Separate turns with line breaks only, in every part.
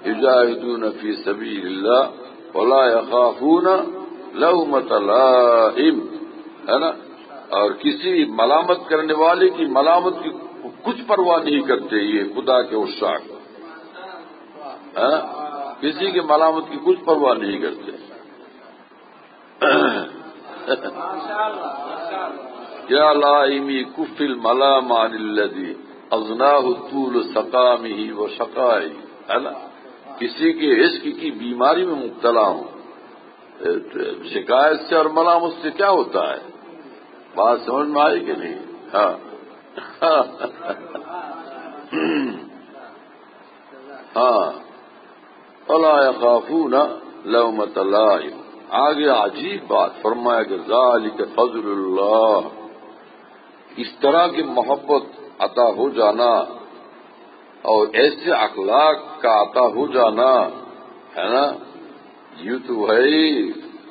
یجاہدون فی سبیل اللہ ولا یخافون لومۃ لائم، ہے نا، اور کسی ملامت کرنے والے کی ملامت کی کچھ پرواہ نہیں کرتے یہ خدا کے عشاق، کسی کی ملامت کی کچھ پرواہ نہیں کرتے۔ یا لائمی کف الملام عن الذی اغناہ طول سقامہ و شقائہ، ہے نا، کسی کے عشق کی بیماری میں مبتلا ہوں، شکایت سے اور ملامت سے کیا ہوتا ہے؟ بات سمجھ میں آئی کہ نہیں؟ ہاں ہاں، ولا یخافون لومۃ لائم۔ آگے عجیب بات فرمایا کہ ذالک فضل اللہ، اس طرح کی محبت عطا ہو جانا اور ایسے اخلاق کا عطا ہو جانا، ہے نا، یہ تو ہے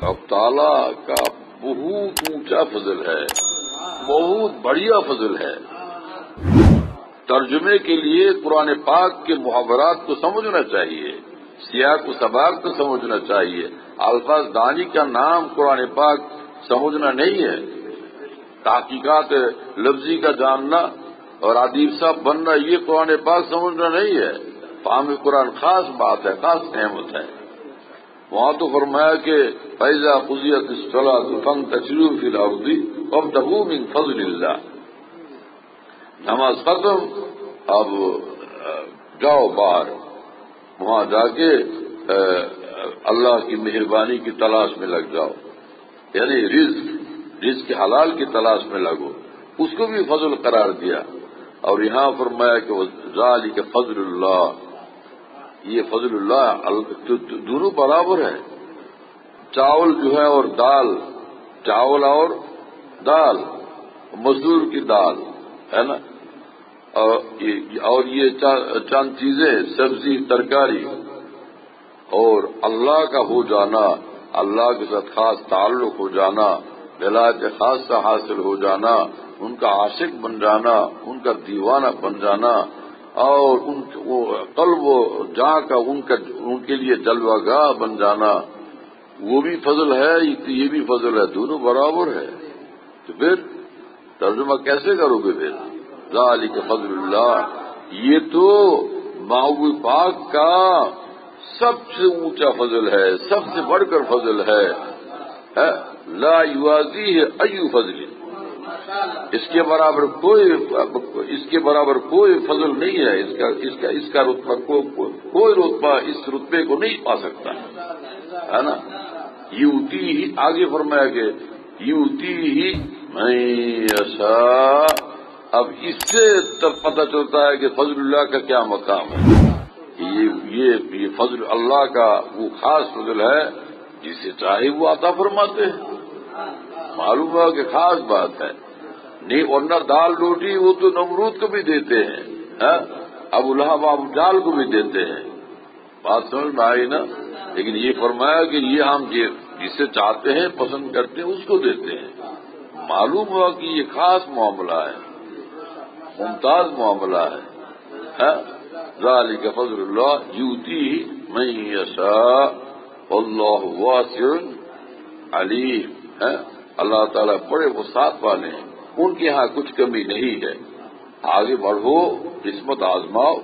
اب تعالیٰ کا بہت اونچا فضل ہے، بہت بڑھیا فضل ہے۔ ترجمے کے لیے قرآن پاک کے محاورات کو سمجھنا چاہیے، سیاق و سباق کو سمجھنا چاہیے۔ الفاظ دانی کا نام قرآن پاک سمجھنا نہیں ہے، تحقیقات لفظی کا جاننا اور ادیب صاحب بننا یہ قرآن پاک سمجھنا نہیں ہے۔ فہم قرآن خاص بات ہے، خاص نعمت ہے۔ وہاں تو فرمایا کہ فَإِذَا قُضِيَتِ الصَّلَاةُ فَانتَشِرُوا فِي الْأَرْضِ وَابْتَغُوا مِن فَضْلِ اللَّهِ، نماز ختم، اب جاؤ باہر، وہاں جا کے اللہ کی مہربانی کی تلاش میں لگ جاؤ، یعنی رزق حلال کی تلاش میں لگو، اس کو بھی فضل قرار دیا۔ اور یہاں فرمایا کہ ذالک فضل اللہ، یہ فضل اللہ دونوں برابر ہے۔ چاول جو ہے اور دال، چاول اور دال، مسور کی دال، ہے نا، اور یہ چند چیزیں، سبزی، ترکاری، اور اللہ کا ہو جانا، اللہ کے ساتھ خاص تعلق ہو جانا، ولایت خاصہ حاصل ہو جانا، ان کا عاشق بن جانا، ان کا دیوانہ بن جانا، اور قلب و جاں کا ان کے لیے جلوہ گاہ بن جانا، وہ بھی فضل ہے، یہ بھی فضل ہے، دونوں برابر ہے۔ تو پھر ترجمہ کیسے کرو گے پھر؟ ذالک فضل اللہ، یہ تو محبوب پاک کا سب سے اونچا فضل ہے، سب سے بڑھ کر فضل ہے، لا یوازیہ ای فضل، اس کے برابر کوئی فضل نہیں ہے، اس کا رتبہ کوئی رتبہ اس رتبے کو نہیں پا سکتا، ہے نا۔ یؤتی ہی، آگے فرمایا کہ یؤتی ہی من یشاء، اب اس سے تب پتہ چلتا ہے کہ فضل اللہ کا کیا مقام ہے۔ یہ فضل اللہ کا وہ خاص فضل ہے، جسے چاہے وہ عطا فرماتے ہیں، معلوم ہے کہ خاص بات ہے، نہیں ورنہ دال روٹی وہ تو نمرود کو بھی دیتے ہیں، ابو لہب ابو جہل کو بھی دیتے ہیں، بات سمجھ میں آئی نا۔ لیکن یہ فرمایا کہ یہ ہم جسے چاہتے ہیں، پسند کرتے ہیں، اس کو دیتے ہیں، معلوم ہوا کہ یہ خاص معاملہ ہے، ممتاز معاملہ ہے۔ ذالک فضل اللہ یؤتیہ من یشاء واللہ واسع علیم، اللہ تعالیٰ بڑے وسعت والے ہیں، ان کے ہاں کچھ کمی نہیں ہے۔ آگے بڑھو، قسمت آزماؤ۔